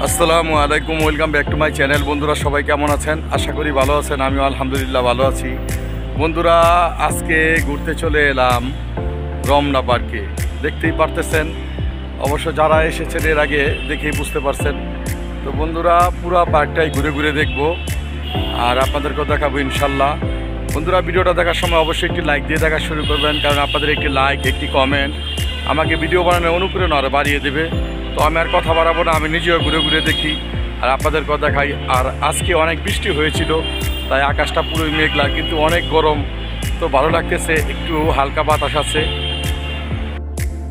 আসসালামু আলাইকুম, welcome back to my channel. বন্ধুরা সবাই কেমন আছেন? আশা করি ভালো আছেন। আমিও আলহামদুলিল্লাহ ভালো আছি। বন্ধুরা আজকে ঘুরতে চলে এলাম রমনা পার্কে। দেখতেই পারতেছেন, অবশ্য যারা এসেছেন এর আগে দেখেই বুঝতে পারছেন। তো বন্ধুরা পুরো পার্কটাই ঘুরে ঘুরে দেখব আর আপনাদেরকেও দেখাবো ইনশাল্লাহ। বন্ধুরা ভিডিওটা দেখার সময় অবশ্যই একটি লাইক দিয়ে দেখা শুরু করবেন, কারণ আপনাদের একটি লাইক একটি কমেন্ট আমাকে ভিডিও বানানোর অনুপ্রেরণা আরও বাড়িয়ে দেবে। তো আমি আর কথা বাড়াবো না, আমি নিজেও ঘুরে ঘুরে দেখি আর আপনাদেরকেও দেখাই। আর আজকে অনেক বৃষ্টি হয়েছিল, তাই আকাশটা পুরোই মেঘলা, কিন্তু অনেক গরম। তো ভালো লাগতেছে, একটু হালকা বাতাস আছে।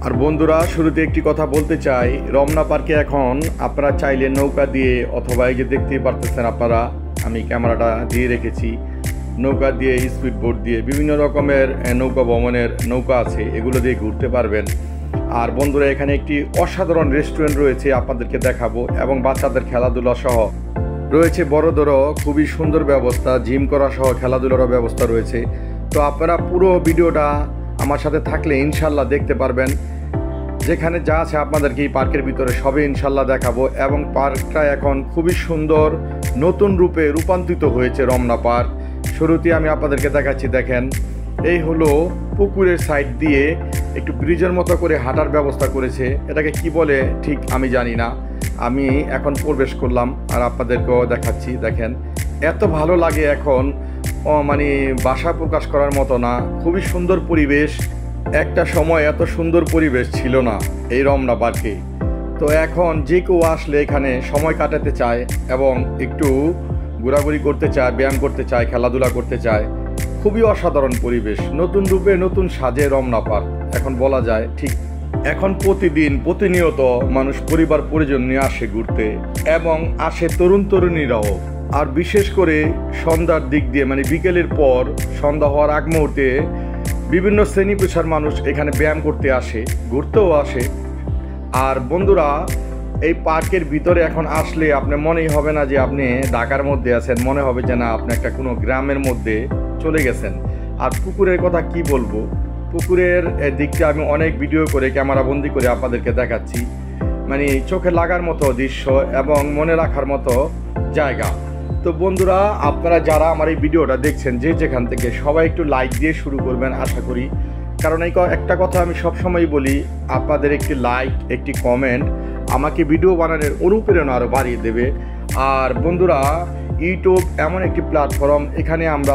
আর বন্ধুরা শুরুতে একটি কথা বলতে চাই, রমনা পার্কে এখন আপনারা চাইলে নৌকা দিয়ে অথবা এই যে দেখতেই পারতেছেন আপনারা, আমি ক্যামেরাটা দিয়ে রেখেছি, নৌকা দিয়ে স্পিড বোট দিয়ে বিভিন্ন রকমের নৌকা ভ্রমণের নৌকা আছে, এগুলো দিয়ে ঘুরতে পারবেন। আর বন্ধুরা এখানে একটি অসাধারণ রেস্টুরেন্ট রয়েছে, আপনাদেরকে দেখাবো, এবং বাচ্চাদের খেলাধুলা সহ রয়েছে বড়দেরও খুবই সুন্দর ব্যবস্থা, জিম করা সহ খেলাধুলারও ব্যবস্থা রয়েছে। তো আপনারা পুরো ভিডিওটা আমার সাথে থাকলে ইনশাল্লাহ দেখতে পারবেন। যেখানে যা আছে আপনাদেরকে এই পার্কের ভিতরে সবে ইনশাল্লাহ দেখাবো। এবং পার্কটা এখন খুবই সুন্দর নতুন রূপে রূপান্তরিত হয়েছে রমনা পার্ক। শুরুতে আমি আপনাদেরকে দেখাচ্ছি, দেখেন এই হলো পুকুরের সাইড দিয়ে একটু ব্রিজের মতো করে হাঁটার ব্যবস্থা করেছে। এটাকে কি বলে ঠিক আমি জানি না। আমি এখন প্রবেশ করলাম আর আপনাদেরকেও দেখাচ্ছি। দেখেন এত ভালো লাগে এখন, মানে ভাষা প্রকাশ করার মতো না। খুবই সুন্দর পরিবেশ, একটা সময় এত সুন্দর পরিবেশ ছিল না এই রমনা পার্কে। তো এখন যে কেউ আসলে এখানে সময় কাটাতে চায় এবং একটু ঘোরাঘুরি করতে চায়, ব্যায়াম করতে চায়, খেলাধুলা করতে চায়। খুবই অসাধারণ পরিবেশ, নতুন রূপে নতুন সাজে রমনা পার্ক এখন বলা যায়। ঠিক এখন প্রতিনিয়ত মানুষ পরিবার পরিজন নিয়ে আসে ঘুরতে, এবং আসে তরুণ তরুণীরাও। আর বিশেষ করে সন্ধ্যার দিক দিয়ে, মানে বিকেলের পর সন্ধ্যা হওয়ার আগ মুহূর্তে বিভিন্ন শ্রেণী পেশার মানুষ এখানে ব্যায়াম করতে আসে, ঘুরতেও আসে। আর বন্ধুরা এই পার্কের ভিতরে এখন আসলে আপনার মনেই হবে না যে আপনি ঢাকার মধ্যে আছেন, মনে হবে যে না আপনি একটা কোনো গ্রামের মধ্যে চলে গেছেন। আর পুকুরের কথা কি বলবো, পুকুরের দিকটা আমি অনেক ভিডিও করে ক্যামেরা বন্দি করে আপনাদেরকে দেখাচ্ছি। মানে চোখে লাগার মতো দৃশ্য এবং মনে রাখার মতো জায়গা। তো বন্ধুরা আপনারা যারা আমার এই ভিডিওটা দেখছেন যে যেখান থেকে, সবাই একটু লাইক দিয়ে শুরু করবেন আশা করি। কারণ এই একটা কথা আমি সবসময় বলি, আপনাদের একটি লাইক একটি কমেন্ট আমাকে ভিডিও বানানোর অনুপ্রেরণা আরও বাড়িয়ে দেবে। আর বন্ধুরা ইউটিউব এমন একটি প্ল্যাটফর্ম, এখানে আমরা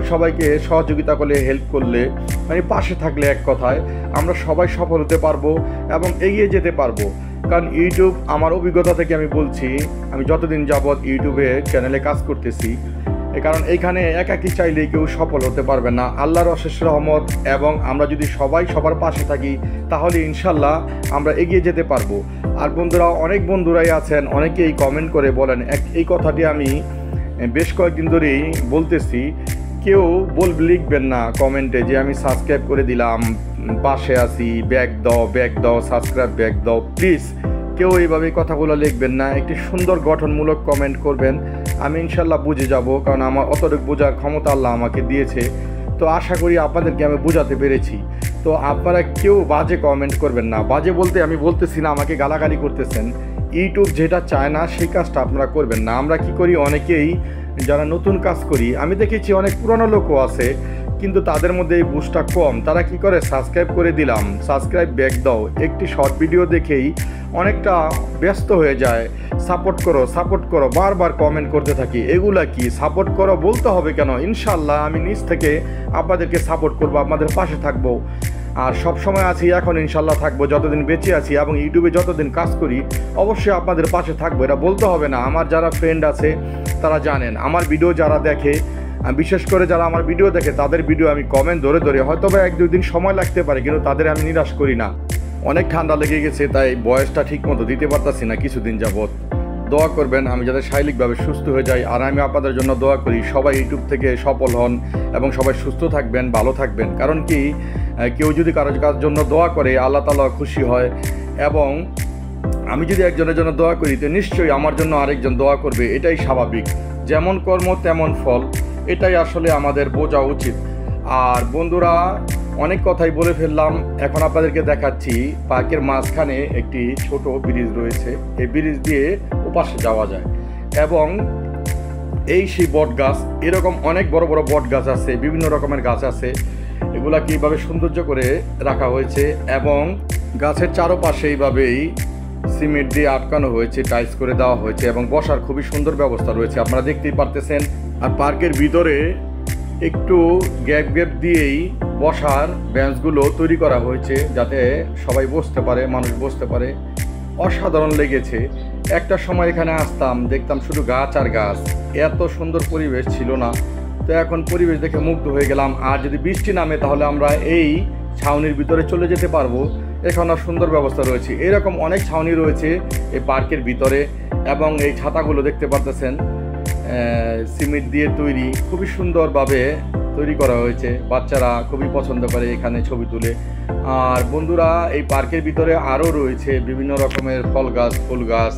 সবাইকে সহযোগিতা করলে, হেল্প করলে, মানে পাশে থাকলে এক কথায় আমরা সবাই সফল হতে পারবো এবং এগিয়ে যেতে পারবো। কারণ ইউটিউব আমার অভিজ্ঞতা থেকে আমি বলছি, আমি যতদিন যাবৎ ইউটিউবে চ্যানেলে কাজ করতেছি, কারণ এইখানে একাকি চাইলেই কেউ সফল হতে পারবে না। আল্লাহর অশেষ রহমত এবং আমরা যদি সবাই সবার পাশে থাকি তাহলে ইনশাল্লাহ আমরা এগিয়ে যেতে পারবো। আর বন্ধুরা অনেক বন্ধুরাই আছেন, অনেকেই কমেন্ট করে বলেন, এই কথাটি আমি বেশ কয়েকদিন ধরেই বলতেছি, কেউ লিখবেন না কমেন্টে যে আমি সাবস্ক্রাইব করে দিলাম, পাশে আছি, ব্যাক দাও, সাবস্ক্রাইব ব্যাক দাও। প্লিজ কেউ এইভাবে কথাগুলো লিখবেন না, একটি সুন্দর গঠনমূলক কমেন্ট করবেন। আমি ইনশাল্লাহ বুঝে যাব, কারণ আমার অতটুকু বোঝার ক্ষমতা আল্লাহ আমাকে দিয়েছে। তো আশা করি আপনাদেরকে আমি বোঝাতে পেরেছি। তো আপনারা কেউ বাজে কমেন্ট করবেন না। বাজে বলতে আমি বলতেছি না আমাকে গালাগালি করতেছেন। ইউটিউব যেটা চায় না সেই কাজটা আপনারা করবেন না। আমরা কি করি, অনেকেই যারা নতুন কাজ করি, আমি দেখেছি অনেক পুরনো লোকও আছে, কিন্তু তাদের মধ্যে এই বুঝটা কম। তারা কি করে, সাবস্ক্রাইব করে দিলাম, সাবস্ক্রাইব ব্যাক দাও, একটি শর্ট ভিডিও দেখেই অনেকটা ব্যস্ত হয়ে যায়। সাপোর্ট করো বারবার কমেন্ট করতে থাকি। এগুলা কি সাপোর্ট করো বলতে হবে কেন? ইনশাল্লাহ আমি নিজ থেকে আপনাদেরকে সাপোর্ট করবো, আপনাদের পাশে থাকবো। আর সব সময় আছি, এখন ইনশাল্লাহ থাকবো, যতদিন বেঁচে আছি এবং ইউটিউবে যতদিন কাজ করি অবশ্যই আপনাদের পাশে থাকবো। এটা বলতে হবে না। আমার যারা ফ্রেন্ড আছে তারা জানেন, আমার ভিডিও যারা দেখে, বিশেষ করে যারা আমার ভিডিও দেখে তাদের ভিডিও আমি কমেন্ট ধরে হয়তো বা 1-2 দিন সময় লাগতে পারে, কিন্তু তাদের আমি নিরাশ করি না। অনেক ঠান্ডা লেগে গেছে, তাই বয়সটা ঠিক মতো দিতে পারতাছি না কিছুদিন যাবৎ। দোয়া করবেন আমি যাতে শারীরিকভাবে সুস্থ হয়ে যাই। আর আমি আপনাদের জন্য দোয়া করি সবাই ইউটিউব থেকে সফল হন এবং সবাই সুস্থ থাকবেন, ভালো থাকবেন। কারণ কি, কেউ যদি কারোর জন্য দোয়া করে আল্লাহ তাআলা খুশি হয়, এবং আমি যদি একজনের জন্য দোয়া করি তো নিশ্চয়ই আমার জন্য আরেকজন দোয়া করবে। এটাই স্বাভাবিক, যেমন কর্ম তেমন ফল, এটাই আসলে আমাদের বোঝা উচিত। আর বন্ধুরা অনেক কথাই বলে ফেললাম, এখন আপনাদেরকে দেখাচ্ছি পার্কের মাঝখানে একটি ছোট ব্রিজ রয়েছে। এই ব্রিজ দিয়ে ওপাশে যাওয়া যায়। এবং এই সেই বট গাছ, এরকম অনেক বড় বড় বট গাছ আছে, বিভিন্ন রকমের গাছ আছে, এগুলা কীভাবে সৌন্দর্য করে রাখা হয়েছে এবং গাছের চারপাশে এইভাবেই সিমেন্ট দিয়ে আটকানো হয়েছে, টাইলস করে দেওয়া হয়েছে এবং বসার খুবই সুন্দর ব্যবস্থা রয়েছে, আপনারা দেখতেই পারতেছেন। আর পার্কের ভিতরে একটু গ্যাপ গ্যাপ দিয়েই বসার বেঞ্চগুলো তৈরি করা হয়েছে যাতে সবাই বসতে পারে, মানুষ বসতে পারে। অসাধারণ লেগেছে। একটা সময় এখানে আসতাম, দেখতাম শুধু গাছ আর গাছ, এত সুন্দর পরিবেশ ছিল না। তো এখন পরিবেশ দেখে মুগ্ধ হয়ে গেলাম। আর যদি বৃষ্টি নামে তাহলে আমরা এই ছাউনির ভিতরে চলে যেতে পারবো। এখানে সুন্দর ব্যবস্থা রয়েছে, এরকম অনেক ছাউনি রয়েছে এই পার্কের ভিতরে। এবং এই ছাতাগুলো দেখতে পারতেছেন সিমেন্ট দিয়ে তৈরি, খুবই সুন্দরভাবে তৈরি করা হয়েছে। বাচ্চারা খুবই পছন্দ করে এখানে ছবি তুলে। আর বন্ধুরা, এই পার্কের ভিতরে আরও রয়েছে বিভিন্ন রকমের ফল গাছ, ফুল গাছ,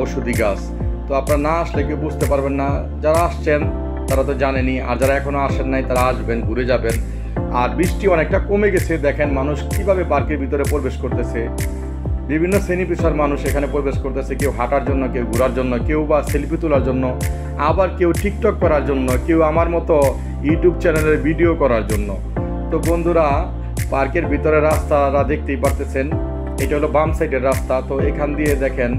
ঔষধি গাছ। তো আপনারা না আসলে কেউ বুঝতে পারবেন না। যারা আসছেন তারা তো জানেনই, আর যারা এখনও আসেন নাই তারা আসবেন, ঘুরে যাবেন। আর বৃষ্টি অনেকটা কমে গেছে, দেখেন মানুষ কীভাবে পার্কের ভিতরে প্রবেশ করতেছে। বিভিন্ন শ্রেণী পেশার মানুষ এখানে প্রবেশ করতেছে, কেউ হাঁটার জন্য, কেউ ঘোরার জন্য, কেউ বা সেলফি তোলার জন্য, আবার কেউ টিকটক করার জন্য, কেউ আমার মতো ইউটিউব চ্যানেলের ভিডিও করার জন্য। তো বন্ধুরা, পার্কের ভিতরে রাস্তাটা দেখতেই পারতেছেন, এটা হলো বাম সাইডের রাস্তা। তো এখান দিয়ে দেখেন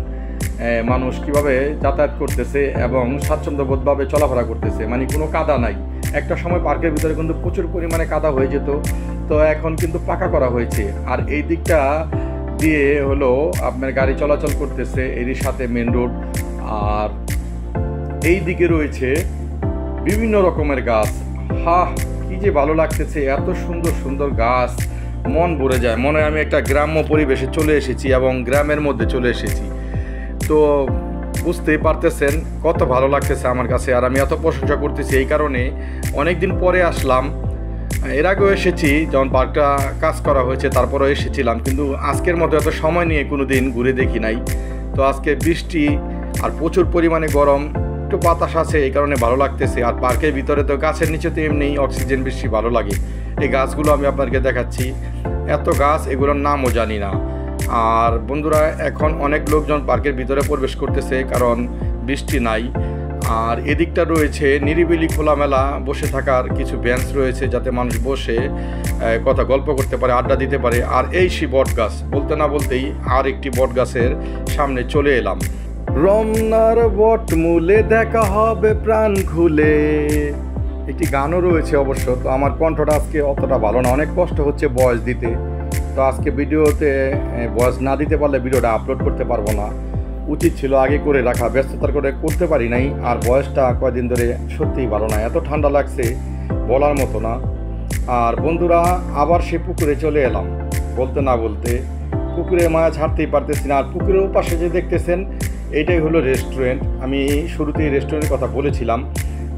মানুষ কিভাবে যাতায়াত করতেছে এবং স্বাচ্ছন্দ্যবোধভাবে চলাফেরা করতেছে, মানে কোনো কাদা নাই। একটা সময় পার্কের ভিতরে কিন্তু প্রচুর পরিমাণে কাদা হয়ে যেত, তো এখন কিন্তু পাকা করা হয়েছে। আর এই দিকটা দিয়ে হলো আপনার গাড়ি চলাচল করতেছে, এরই সাথে মেন রোড। আর এই দিকে রয়েছে বিভিন্ন রকমের গাছ। কি যে ভালো লাগতেছে, এত সুন্দর সুন্দর গাছ, মন ভরে যায়। মনে হয় আমি একটা গ্রাম্য পরিবেশে চলে এসেছি এবং গ্রামের মধ্যে চলে এসেছি। তো বুঝতেই পারতেছেন কত ভালো লাগতেছে আমার কাছে। আর আমি এত প্রশংসা করতেছি এই কারণে, অনেক দিন পরে আসলাম। এর আগেও এসেছি যখন পার্কটা কাজ করা হয়েছে, তারপরেও এসেছিলাম, কিন্তু আজকের মতো এত সময় নিয়ে কোনো দিন ঘুরে দেখি নাই। তো আজকে বৃষ্টি আর প্রচুর পরিমাণে গরম, একটু বাতাস আছে, এই কারণে ভালো লাগতেছে। আর পার্কের ভিতরে তো গাছের নিচে তো এমনি অক্সিজেন বেশি ভালো লাগে। এই গাছগুলো আমি আপনাদেরকে দেখাচ্ছি, এত গাছ, এগুলোর নামও জানি না। আর বন্ধুরা, এখন অনেক লোকজন পার্কের ভিতরে প্রবেশ করতেছে কারণ বৃষ্টি নাই। আর এদিকটা রয়েছে নিরিবিলি খোলামেলা বসে থাকার কিছু বেঞ্চ রয়েছে, যাতে মানুষ বসে কথা গল্প করতে পারে, আড্ডা দিতে পারে। আর এই সেই বট গাছ, বলতে না বলতেই আর একটি বট গাছের সামনে চলে এলাম। রমনার বট মূলে দেখা হবে প্রাণ খুলে, একটি গানও রয়েছে অবশ্য। তো আমার কণ্ঠটা আজকে অতটা ভালো না, অনেক কষ্ট হচ্ছে ভয়েস দিতে। তো আজকে ভিডিওতে ভয়েস না দিতে পারলে ভিডিওটা আপলোড করতে পারবো না। উচিত ছিল আগে করে রাখা, ব্যস্ততার করে করতে পারি নাই। আর ভয়েসটা কয়েকদিন ধরে সত্যিই ভালো না, এত ঠান্ডা লাগছে বলার মতো না। আর বন্ধুরা, আবার সে পুকুরে চলে এলাম, বলতে না বলতে পুকুরে মাছ ছাড়তেই পারতেছি না। আর পুকুরের ওপাশে যে দেখতেছেন, এইটাই হলো রেস্টুরেন্ট। আমি শুরুতেই রেস্টুরেন্টের কথা বলেছিলাম,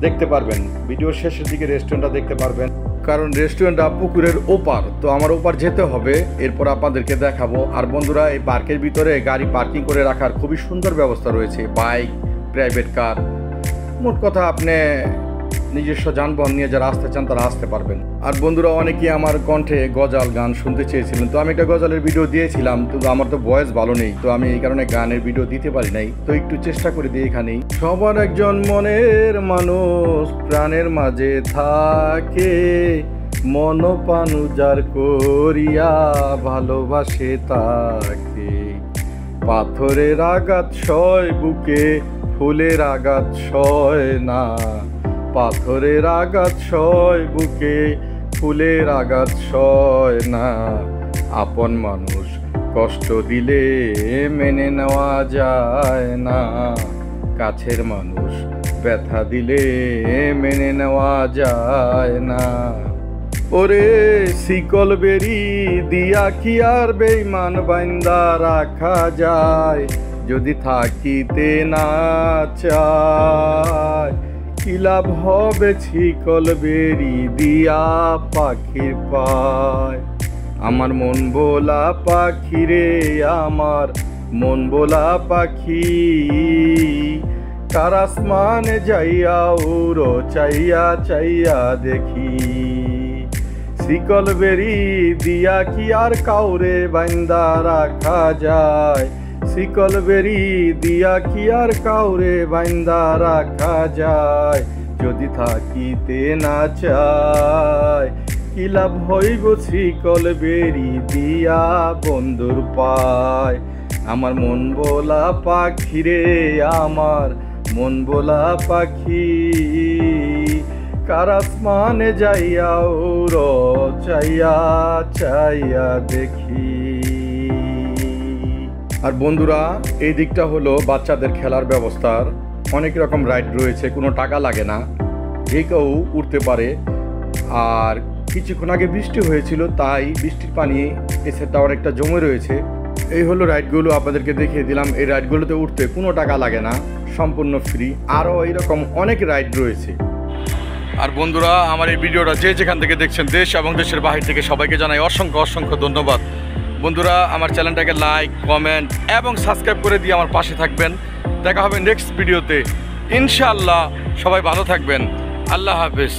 দেখতে পারবেন ভিডিওর শেষের দিকে রেস্টুরেন্টটা দেখতে পারবেন, কারণ রেস্টুরেন্টটা পুকুরের ওপার। তো আমার ওপার যেতে হবে, এরপর আপনাদেরকে দেখাবো। আর বন্ধুরা, এই পার্কের ভিতরে গাড়ি পার্কিং করে রাখার খুবই সুন্দর ব্যবস্থা রয়েছে, বাইক, প্রাইভেট কার, মোট কথা আপনি নিজস্ব যানবাহন নিয়ে যারা আসতে চান তারা আসতে পারবেন। আর বন্ধুরা, অনেকেই আমার কণ্ঠে গজাল গান শুনতে চেয়েছিলেন, তো আমি একটা গজালের ভিডিও দিয়েছিলাম, কিন্তু আমার তো ভয়েস ভালো নেই, তো আমি এই কারণে গানের ভিডিও দিতে পারি নাই। তো একটু চেষ্টা করে দিই এখানেই। সবার একজন মনের মানুষ প্রাণের মাঝে থাকে, মন প্রাণ উজাড় করিয়া ভালোবাসে তাকে। পাথরের আঘাত সয় বুকে, ফুলের আঘাত সয় না। পাথরের আঘাত সয় বুকে, ফুলের আঘাত সয় না। আপন মানুষ কষ্ট দিলে মেনে নেওয়া যায় না, কাছের মানুষ ব্যথা দিলে মেনে নেওয়া যায় না। ওরে শিকল বেরি দিয়া কি আর বেঈমান বাইন্দা রাখা যায়, যদি থাকিতে না চায় কি লাভ হবে শিকল বেরি দিয়া পাখির পায়। আমার মন বোলা পাখি রে, আমার মন বোলা পাখি, কার আসমানে যাইয়া উড়ো চাইয়া চাইয়া দেখি। শিকল বেরি দিয়া কি আর কাউরে বাইন্দা রাখা যায়, শিকল বেরি দিয়া কি আর কাউরে বাইন্দা রাখা যায়, যদি থাকিতে না চায় কি লাভ হইব শিকল বেরি দিয়া বন্ধুর পায়। আমার মন বোলা পাখি রে, আমার মন বোলা পাখি, কার আসমানে যাইয়া উড় চাইয়া চাইয়া দেখি। আর বন্ধুরা, এই দিকটা হলো বাচ্চাদের খেলার ব্যবস্থার, অনেক রকম রাইড রয়েছে, কোনো টাকা লাগে না, যে কেউ উঠতে পারে। আর কিছুক্ষণ আগে বৃষ্টি হয়েছিল, তাই বৃষ্টির পানি এসেটা অনেকটা জমে রয়েছে। এই হলো রাইডগুলো, আপনাদেরকে দেখিয়ে দিলাম। এই রাইডগুলোতে উঠতে কোনো টাকা লাগে না, সম্পূর্ণ ফ্রি। আরও এইরকম অনেক রাইড রয়েছে। আর বন্ধুরা, আমার এই ভিডিওটা যে যেখান থেকে দেখছেন, দেশ এবং দেশের বাহির থেকে, সবাইকে জানাই অসংখ্য অসংখ্য ধন্যবাদ। বন্ধুরা, আমার চ্যানেলটাকে লাইক, কমেন্ট এবং সাবস্ক্রাইব করে দিয়ে আমার পাশে থাকবেন। দেখা হবে নেক্সট ভিডিওতে ইনশাআল্লাহ। সবাই ভালো থাকবেন। আল্লাহ হাফেজ।